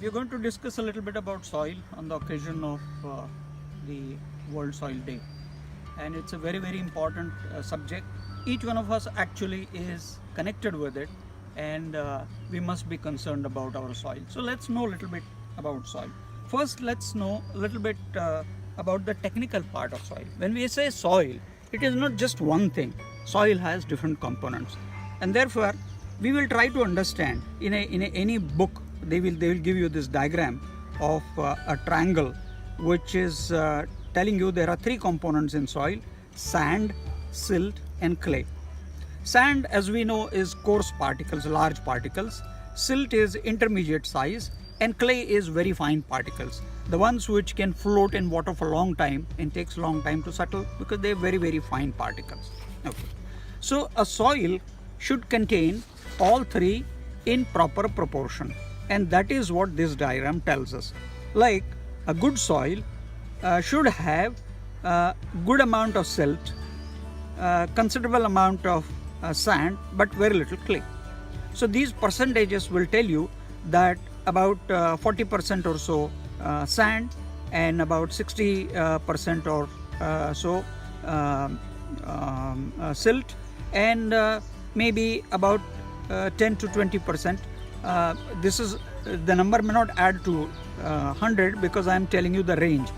We are going to discuss a little bit about soil on the occasion of the World Soil Day, and it's a very important subject. Each one of us actually is connected with it, and we must be concerned about our soil. So let's know a little bit about soil. First, let's know a little bit about the technical part of soil. When we say soil, it is not just one thing. Soil has different components, and therefore we will try to understand in any book. They will give you this diagram of a triangle, which is telling you there are three components in soil: sand, silt, and clay. Sand, as we know, is coarse particles, large particles. Silt is intermediate size, and clay is very fine particles, the ones which can float in water for a long time and takes a long time to settle because they are very fine particles. Okay. So a soil should contain all three in proper proportion, and that is what this diagram tells us. Like a good soil should have a good amount of silt, considerable amount of sand, but very little clay. So these percentages will tell you that about 40% or so sand, and about 60% or so silt, and maybe about 10 to 20%. This is the number may not add to 100 because I am telling you the range.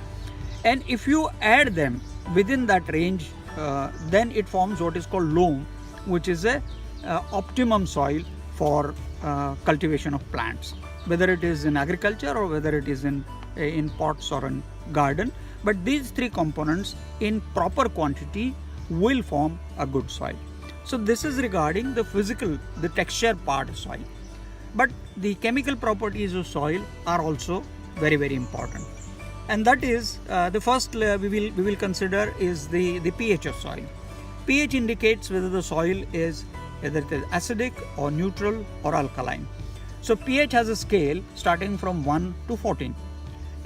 And if you add them within that range, then it forms what is called loam, which is a optimum soil for cultivation of plants, whether it is in agriculture or whether it is in pots or in garden. But these three components in proper quantity will form a good soil. So this is regarding the physical, the texture part of soil. But the chemical properties of soil are also very important. And that is the first we will consider is the pH of soil. pH indicates whether the soil is whether it is acidic or neutral or alkaline. So pH has a scale starting from 1 to 14.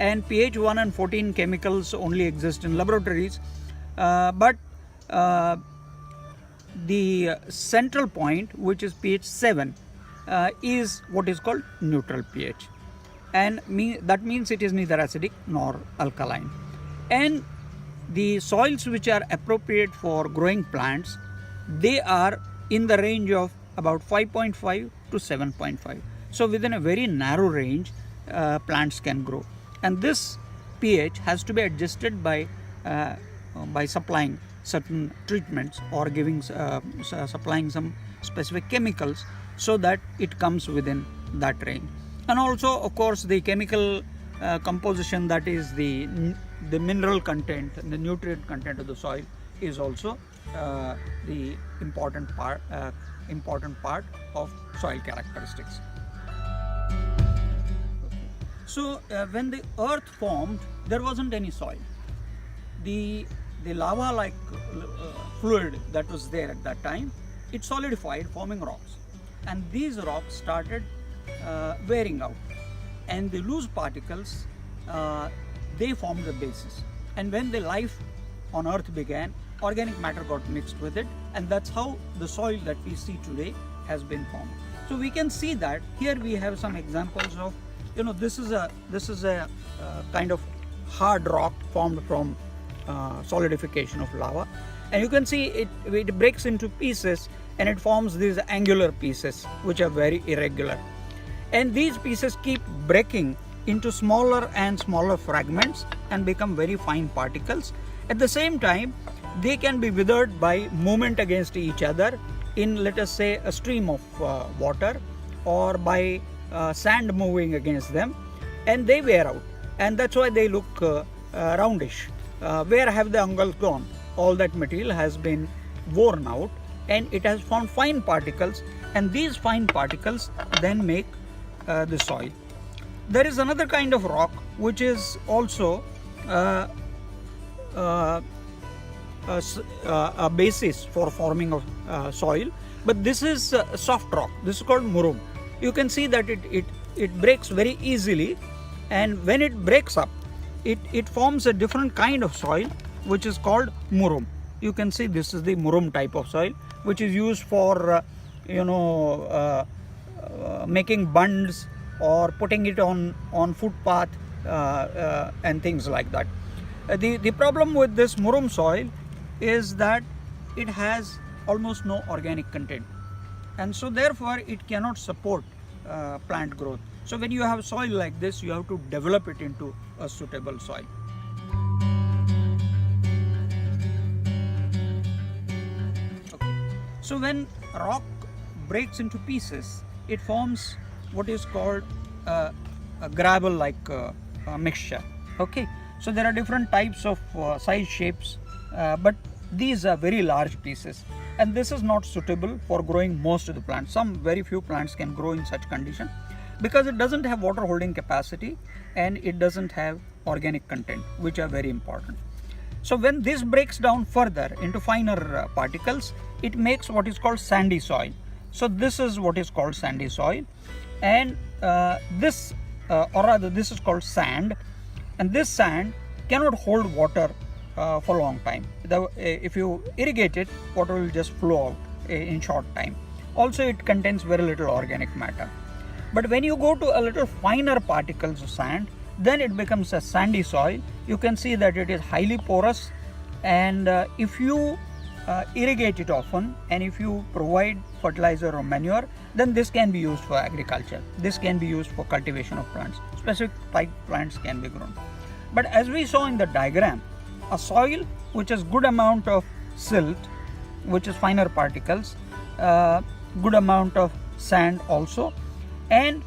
And pH 1 and 14 chemicals only exist in laboratories, but the central point, which is pH 7, is what is called neutral pH, and that means it is neither acidic nor alkaline. And the soils which are appropriate for growing plants, they are in the range of about 5.5 to 7.5. So within a very narrow range, plants can grow. And this pH has to be adjusted by supplying certain treatments or supplying some specific chemicals so that it comes within that range. And also, of course, the chemical composition, that is the mineral content and the nutrient content of the soil, is also the important part of soil characteristics. So when the earth formed, there wasn't any soil. The lava like fluid that was there at that time, it solidified, forming rocks, and these rocks started wearing out, and the loose particles they formed the basis. And when the life on earth began, organic matter got mixed with it, and that's how the soil that we see today has been formed. So we can see that here we have some examples of, this is a kind of hard rock formed from solidification of lava, and you can see it breaks into pieces and it forms these angular pieces which are very irregular, and these pieces keep breaking into smaller and smaller fragments and become very fine particles. At the same time, they can be withered by movement against each other in, let us say, a stream of water, or by sand moving against them, and they wear out, and that's why they look roundish. Where have the angles gone? All that material has been worn out and it has formed fine particles, and these fine particles then make the soil. There is another kind of rock which is also a basis for forming of soil, but this is soft rock. This is called murum. You can see that it breaks very easily, and when it breaks up, it forms a different kind of soil which is called murum. You can see this is the murum type of soil, which is used for making bunds or putting it on footpath and things like that. The problem with this murum soil is that it has almost no organic content, and so therefore it cannot support plant growth. So when you have soil like this, you have to develop it into a suitable soil. Okay. So when rock breaks into pieces, it forms what is called a gravel-like mixture. Okay. So there are different types of size shapes, but these are very large pieces, and this is not suitable for growing most of the plants. Some very few plants can grow in such condition because it doesn't have water holding capacity and it doesn't have organic content, which are very important. So when this breaks down further into finer particles, it makes what is called sandy soil. So this is what is called sandy soil, and this is called sand, and this sand cannot hold water for a long time. If you irrigate it, water will just flow out in short time. Also, it contains very little organic matter. But when you go to a little finer particles of sand, then it becomes a sandy soil. You can see that it is highly porous, and if you irrigate it often and if you provide fertilizer or manure, then this can be used for agriculture. This can be used for cultivation of plants. Specific type plants can be grown. But as we saw in the diagram, a soil which has good amount of silt, which is finer particles, good amount of sand also, and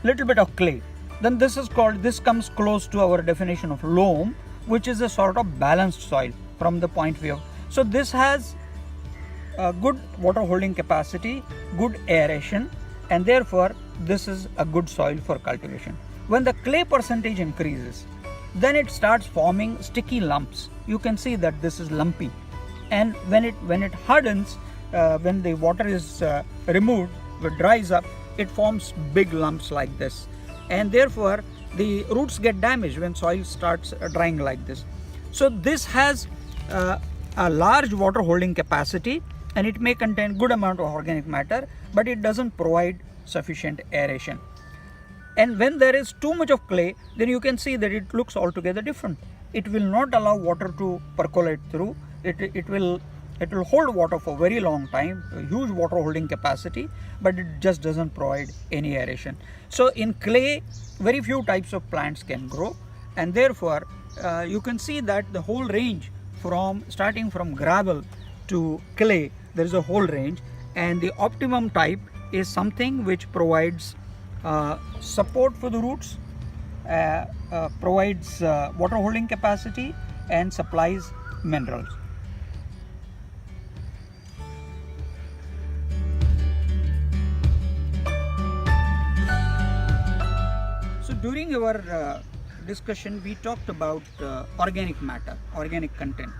little bit of clay, then this comes close to our definition of loam, which is a sort of balanced soil from the point of view. So this has good water holding capacity, good aeration, and therefore this is a good soil for cultivation. When the clay percentage increases, then it starts forming sticky lumps. You can see that this is lumpy, and when it hardens, when the water is removed, it dries up, it forms big lumps like this, and therefore the roots get damaged when soil starts drying like this. So this has a large water holding capacity, and it may contain good amount of organic matter, but it doesn't provide sufficient aeration. And when there is too much of clay, then you can see that it looks altogether different. It will not allow water to percolate through. It will hold water for very long time, a huge water holding capacity, but it just doesn't provide any aeration. So in clay, very few types of plants can grow, and therefore you can see that the whole range, from starting from gravel to clay, there is a whole range, and the optimum type is something which provides support for the roots, provides water holding capacity, and supplies minerals. So during our discussion, we talked about organic matter, organic content.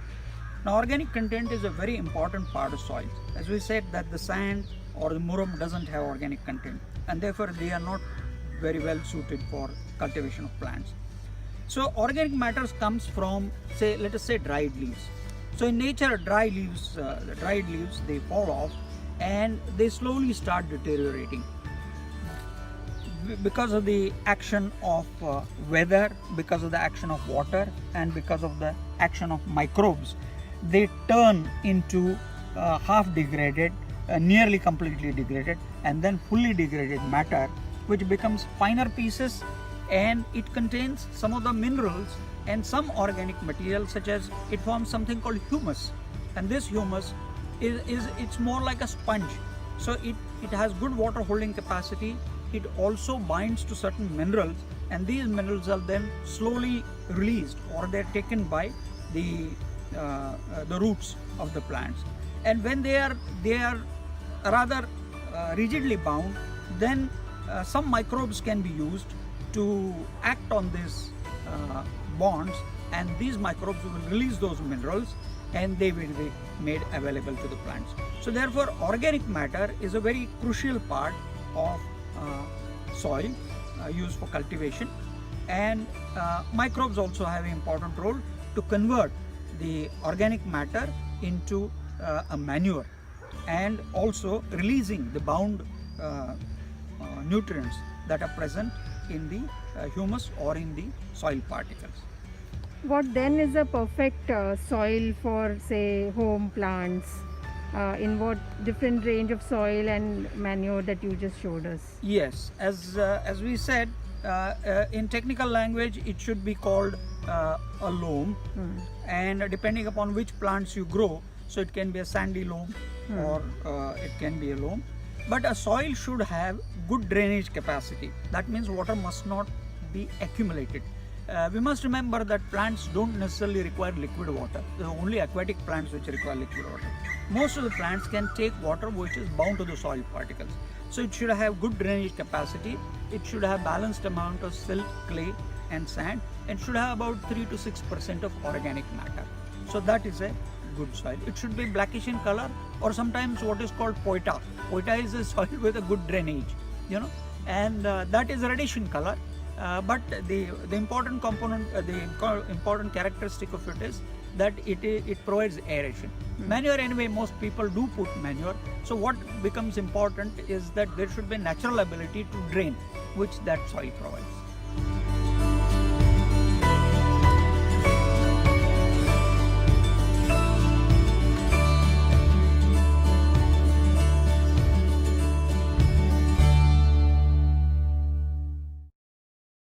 Now, organic content is a very important part of soil. As we said, that the sand or the murum doesn't have organic content, and therefore they are not very well suited for cultivation of plants. So organic matters comes from, let us say dried leaves. So in nature, the dried leaves, they fall off and they slowly start deteriorating because of the action of weather, because of the action of water, and because of the action of microbes. They turn into half degraded, nearly completely degraded, and then fully degraded matter, which becomes finer pieces, and it contains some of the minerals and some organic material, such as it forms something called humus, and this humus it's more like a sponge. So it has good water holding capacity. It also binds to certain minerals, and these minerals are then slowly released, or they're taken by the roots of the plants. And when they are rather rigidly bound, then some microbes can be used to act on these bonds, and these microbes will release those minerals, and they will be made available to the plants. So therefore, organic matter is a very crucial part of soil used for cultivation, and microbes also have an important role to convert the organic matter into a manure, and also releasing the bound nutrients that are present in the humus or in the soil particles. What then is a perfect soil for, say, home plants? In what different range of soil and manure that you just showed us? Yes, as we said, in technical language, it should be called a loam, and depending upon which plants you grow, so it can be a sandy loam or it can be a loam. But a soil should have good drainage capacity. That means water must not be accumulated. We must remember that plants don't necessarily require liquid water. There are only aquatic plants which require liquid water. Most of the plants can take water which is bound to the soil particles. So it should have good drainage capacity. It should have balanced amount of silt, clay and sand, and should have about 3 to 6% of organic matter. So that is a good soil. It should be blackish in color, or sometimes what is called poita. Poita is a soil with a good drainage, and that is reddish in color. But the important component, important characteristic of it is that it provides aeration. Manure, anyway, most people do put manure. So what becomes important is that there should be natural ability to drain, which that soil provides.